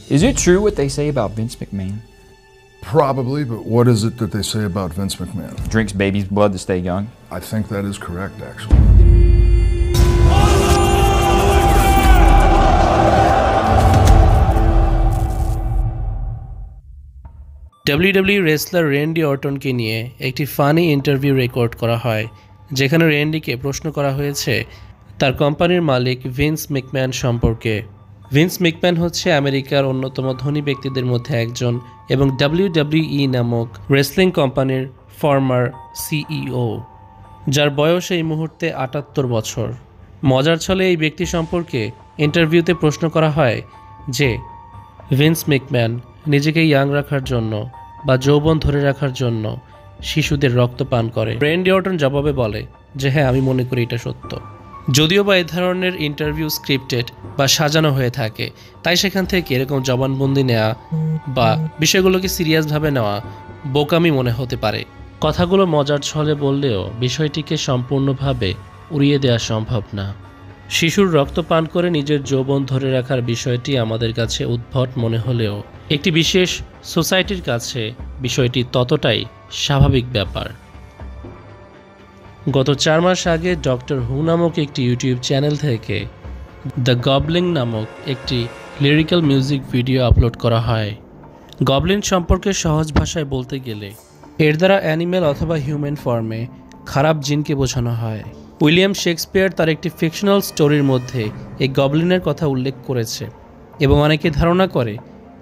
Is it true what they say about Vince McMahon? Probably, but what is it that they say about Vince McMahon? Drinks baby's blood to stay young? I think that is correct, actually. WWE wrestler Randy অর্টনকে নিয়ে একটি funny interview record করা হয়, যেখানে র্যান্ডিকে প্রশ্ন করা হয়েছে তার কোম্পানির মালিক ভিন্স ম্যাকম্যান সম্পর্কে। ভিন্স ম্যাকম্যান হচ্ছে আমেরিকার অন্যতম ধনী ব্যক্তিদের মধ্যে একজন এবং WWE নামক রেসলিং কোম্পানির ফর্মার সিইও, যার বয়স এই মুহূর্তে ৭৮ বছর। মজার ছলে এই ব্যক্তি সম্পর্কে ইন্টারভিউতে প্রশ্ন করা হয় যে ভিন্স ম্যাকম্যান নিজেকে ইয়াং রাখার জন্য বা যৌবন ধরে রাখার জন্য শিশুদের রক্ত পান করে। র্যান্ডি অর্টন জবাবে বলে যে হ্যাঁ, আমি মনে করি এটা সত্য। যদিও বা এ ধরনের ইন্টারভিউ স্ক্রিপ্টেড বা সাজানো হয়ে থাকে, তাই সেখান থেকে এরকম জবানবন্দি নেওয়া বা বিষয়গুলোকে সিরিয়াসভাবে নেওয়া বোকামি মনে হতে পারে। কথাগুলো মজার ছলে বললেও বিষয়টিকে সম্পূর্ণভাবে উড়িয়ে দেওয়া সম্ভব না। শিশুর রক্ত পান করে নিজের যৌবন ধরে রাখার বিষয়টি আমাদের কাছে উদ্ভট মনে হলেও একটি বিশেষ সোসাইটির কাছে বিষয়টি ততটাই স্বাভাবিক ব্যাপার। গত 4 মাস আগে ডক্টর হু নামক একটি ইউটিউব চ্যানেল থেকে দ্য গবলিন নামক একটি লিরিক্যাল মিউজিক ভিডিও আপলোড করা হয়। গবলিন সম্পর্কে সহজ ভাষায় বলতে গেলে এর দ্বারা অ্যানিমেল অথবা হিউম্যান ফর্মে খারাপ জিনকে বোঝানো হয়। উইলিয়াম শেক্সপিয়ার তার একটি ফিকশনাল স্টোরির মধ্যে এই গবলিনের কথা উল্লেখ করেছে এবং অনেকে ধারণা করে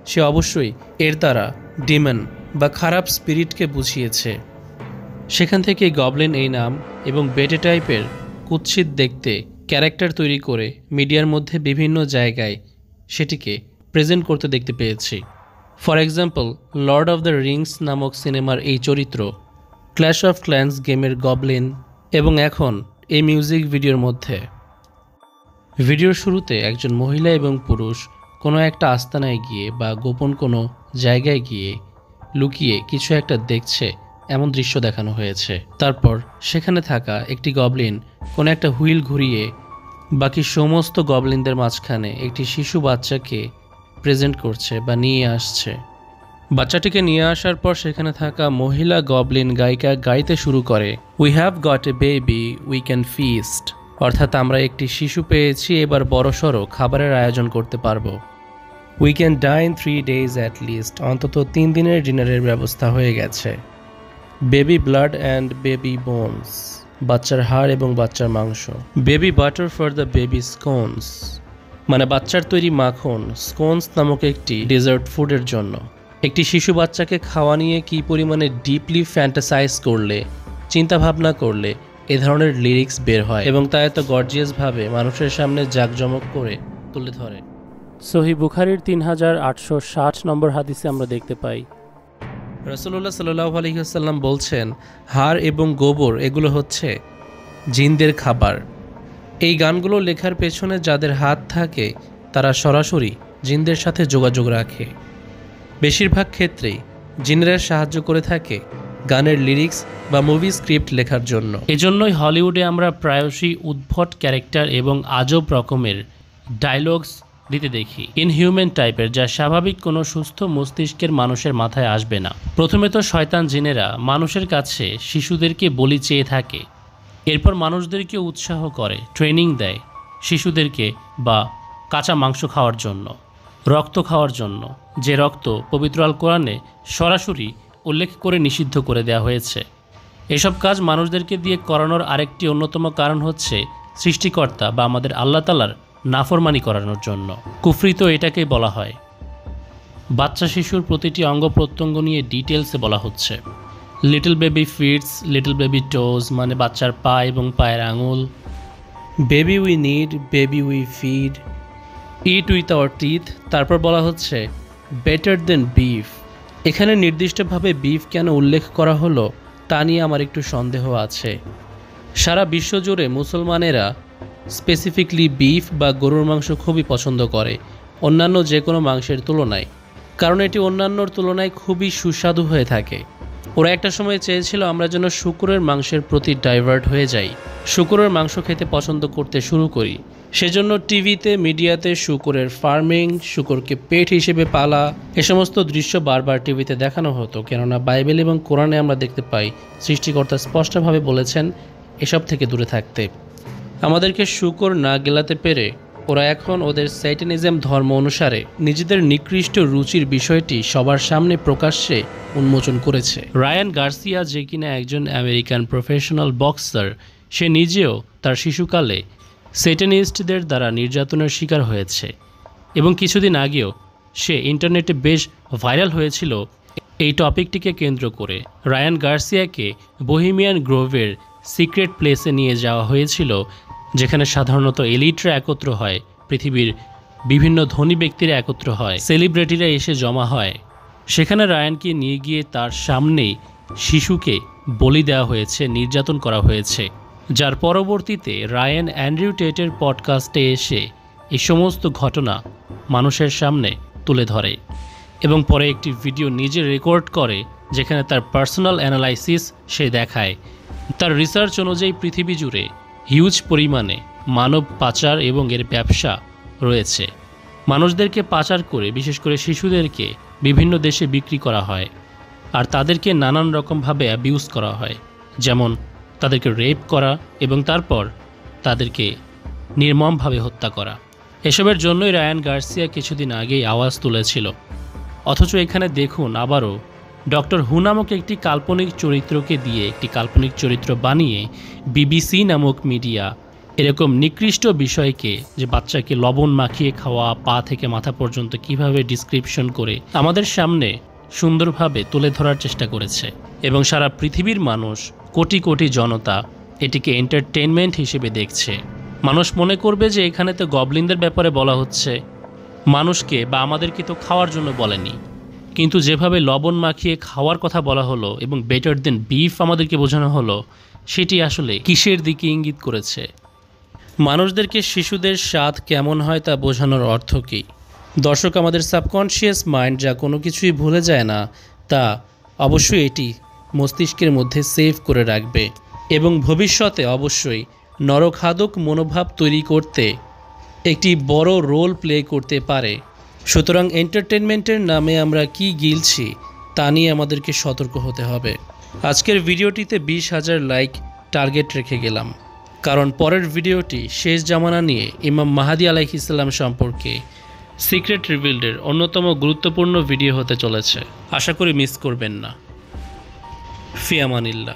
সে অবশ্যই এর দ্বারা ডিমন বা খারাপ স্পিরিটকে বুঝিয়েছে। সেখান থেকে গবলিন এই নাম এবং বেটে টাইপের কুৎসিত দেখতে ক্যারেক্টার তৈরি করে মিডিয়ার মধ্যে বিভিন্ন জায়গায় সেটিকে প্রেজেন্ট করতে দেখতে পেয়েছি। For example, Lord of the Rings নামক সিনেমার এই চরিত্র, ক্ল্যাশ অফ ক্ল্যান্স গেমের গবলিন এবং এখন এই মিউজিক ভিডিওর মধ্যে। ভিডিওর শুরুতে একজন মহিলা এবং পুরুষ কোনো একটা আস্তানায় গিয়ে বা গোপন কোনো জায়গায় গিয়ে লুকিয়ে কিছু একটা দেখছে এমন দৃশ্য দেখানো হয়েছে। তারপর সেখানে থাকা একটি গবলিন কোনো একটা হুইল ঘুরিয়ে বাকি সমস্ত গবলিনদের মাঝখানে একটি শিশু বাচ্চাকে প্রেজেন্ট করছে বা নিয়ে আসছে। বাচ্চাটিকে নিয়ে আসার পর সেখানে থাকা মহিলা গবলিন গায়িকা গাইতে শুরু করে, we have got a baby we can feast, অর্থাৎ আমরা একটি শিশু পেয়েছি, এবার বড়সড় খাবারের আয়োজন করতে পারবো। We can dine 3 days at least, অন্তত 3 দিনের ডিনারের ব্যবস্থা হয়ে গেছে। Baby blood and baby bones, বাচ্চার হাড় এবং বাচ্চার মাংস। Baby butter for the baby scones, মানে বাচ্চার তৈরি মাখন স্কোনস নামক একটি ডেজার্ট ফুডের জন্য। একটি শিশু বাচ্চাকে খাওয়া নিয়ে কী পরিমাণে ডিপলি ফ্যান্টাসাইজ করলে, চিন্তাভাবনা করলে এ ধরনের লিরিক্স বের হয় এবং তা এত গর্জিয়াসভাবে মানুষের সামনে জাঁকজমক করে তুলে ধরে। সহিহ বুখারীর 3860 নম্বর হাদিসে আমরা দেখতে পাই রাসূলুল্লাহ সাল্লাল্লাহু আলাইহি ওয়াসাল্লাম বলছেন, হাড় এবং গোবর এগুলো হচ্ছে জিনদের খাবার। এই গানগুলো লেখার পেছনে যাদের হাত থাকে তারা সরাসরি জিনদের সাথে যোগাযোগ রাখে। বেশিরভাগ ক্ষেত্রেই জিনেরা সাহায্য করে থাকে গানের লিরিক্স বা মুভি স্ক্রিপ্ট লেখার জন্য। এজন্যই হলিউডে আমরা প্রায়শই উদ্ভট ক্যারেক্টার এবং আজব রকমের ডায়লগস দিতে দেখি, ইনহিউম্যান টাইপের, যা স্বাভাবিক কোনো সুস্থ মস্তিষ্কের মানুষের মাথায় আসবে না। প্রথমে তো শয়তান জিনেরা মানুষের কাছে শিশুদেরকে বলি চেয়ে থাকে, এরপর মানুষদেরকে উৎসাহ করে, ট্রেনিং দেয় শিশুদেরকে বা কাঁচা মাংস খাওয়ার জন্য, রক্ত খাওয়ার জন্য, যে রক্ত পবিত্র আল কোরআনে সরাসরি উল্লেখ করে নিষিদ্ধ করে দেওয়া হয়েছে। এসব কাজ মানুষদেরকে দিয়ে করানোর আরেকটি অন্যতম কারণ হচ্ছে সৃষ্টিকর্তা বা আমাদের আল্লাহ তাআলার নাফরমানি করানোর জন্য। কুফরি তো এটাকেই বলা হয়। বাচ্চা শিশুর প্রতিটি অঙ্গ প্রত্যঙ্গ নিয়ে ডিটেলসে বলা হচ্ছে। Little baby feets, little baby toes, মানে বাচ্চার পা এবং পায়ের আঙুল। Baby we need, baby we feed, it with our teeth. তারপর বলা হচ্ছে বেটার দেন বিফ। এখানে নির্দিষ্টভাবে বিফ কেন উল্লেখ করা হলো তা নিয়ে আমার একটু সন্দেহ আছে। সারা বিশ্বজুড়ে মুসলমানেরা স্পেসিফিকলি বিফ বা গরুর মাংস খুবই পছন্দ করে অন্যান্য যে কোনো মাংসের তুলনায়, কারণ এটি অন্যান্যর তুলনায় খুবই সুস্বাদু হয়ে থাকে। ওরা একটা সময় চেয়েছিল আমরা যেন শূকরের মাংসের প্রতি ডাইভার্ট হয়ে যাই, শূকরের মাংস খেতে পছন্দ করতে শুরু করি। সেজন্য টিভিতে মিডিয়াতে শূকরের ফার্মিং, শূকরকে পেট হিসেবে পালা এ সমস্ত দৃশ্য বারবার টিভিতে দেখানো হতো, কেননা বাইবেল এবং কোরআনে আমরা দেখতে পাই সৃষ্টিকর্তা স্পষ্টভাবে বলেছেন এসব থেকে দূরে থাকতে। আমাদেরকে শূকর না গেলাতে পেরে ওরা এখন ওদের স্যাটানিজম ধর্ম অনুসারে নিজেদের নিকৃষ্ট রুচির বিষয়টি সবার সামনে প্রকাশ্যে উন্মোচন করেছে। রায়ান গার্সিয়া, যে কিনা একজন আমেরিকান প্রফেশনাল বক্সার, সে নিজেও তার শিশুকালে স্যাটানিস্টদের দ্বারা নির্যাতনের শিকার হয়েছে এবং কিছুদিন আগেও সে ইন্টারনেটে বেশ ভাইরাল হয়েছিল এই টপিকটিকে কেন্দ্র করে। রায়ান গার্সিয়াকে বোহেমিয়ান গ্রোভের সিক্রেট প্লেসে নিয়ে যাওয়া হয়েছিল, যেখানে সাধারণত এলিটরা একত্র হয়, পৃথিবীর বিভিন্ন ধনী ব্যক্তিরা একত্র হয়, সেলিব্রিটিরা এসে জমা হয়। সেখানে রায়ানকে নিয়ে গিয়ে তার সামনেই শিশুকে বলি দেওয়া হয়েছে, নির্যাতন করা হয়েছে, যার পরবর্তীতে রায়ান অ্যান্ড্রিউ টেটের পডকাস্টে এসে এই সমস্ত ঘটনা মানুষের সামনে তুলে ধরে এবং পরে একটি ভিডিও নিজে রেকর্ড করে, যেখানে তার পার্সোনাল অ্যানালাইসিস সে দেখায়। তার রিসার্চ অনুযায়ী পৃথিবী জুড়ে হিউজ পরিমাণে মানব পাচার এবং এর ব্যবসা রয়েছে। মানুষদেরকে পাচার করে, বিশেষ করে শিশুদেরকে বিভিন্ন দেশে বিক্রি করা হয় আর তাদেরকে নানান রকমভাবে অ্যাবিউজ করা হয়, যেমন তাদেরকে রেপ করা এবং তারপর তাদেরকে নির্মমভাবে হত্যা করা। এসবের জন্যই রায়ান গার্সিয়া কিছুদিন আগেই আওয়াজ তুলেছিল। অথচ এখানে দেখুন আবারও ডক্টর হু নামক একটি কাল্পনিক চরিত্রকে দিয়ে একটি কাল্পনিক চরিত্র বানিয়ে বিবিসি নামক মিডিয়া এরকম নিকৃষ্ট বিষয়কে, যে বাচ্চাকে লবণ মাখিয়ে খাওয়া, পা থেকে মাথা পর্যন্ত কিভাবে ডিসক্রিপশন করে আমাদের সামনে সুন্দরভাবে তুলে ধরার চেষ্টা করেছে এবং সারা পৃথিবীর মানুষ, কোটি কোটি জনতা এটিকে এন্টারটেনমেন্ট হিসেবে দেখছে। মানুষ মনে করবে যে এখানে তো গবলিনদের ব্যাপারে বলা হচ্ছে, মানুষকে বা আমাদেরকে তো খাওয়ার জন্য বলেনি, কিন্তু যেভাবে লবণ মাখিয়ে খাওয়ার কথা বলা হলো এবং বেটার দেন বিফ আমাদেরকে বোঝানো হলো, সেটি আসলে কিসের দিকে ইঙ্গিত করেছে? মানুষদেরকে শিশুদের স্বাদ কেমন হয় তা বোঝানোর অর্থ কী? দর্শক, আমাদের সাবকনশিয়াস মাইন্ড যা কোনো কিছুই ভুলে যায় না, তা অবশ্যই এটি মস্তিষ্কের মধ্যে সেভ করে রাখবে এবং ভবিষ্যতে অবশ্যই নরখাদক মনোভাব তৈরি করতে একটি বড় রোল প্লে করতে পারে। সুতরাং এন্টারটেনমেন্টের নামে আমরা কি গিলছি তা নিয়ে আমাদেরকে সতর্ক হতে হবে। আজকের ভিডিওটিতে 20,000 লাইক টার্গেট রেখে গেলাম, কারণ পরের ভিডিওটি শেষ জামানা নিয়ে ইমাম মাহাদি আলাইহিস সালাম সম্পর্কে সিক্রেট রিভিল্ডের অন্যতম গুরুত্বপূর্ণ ভিডিও হতে চলেছে। আশা করি মিস করবেন না। ফি আমানিল্লাহ।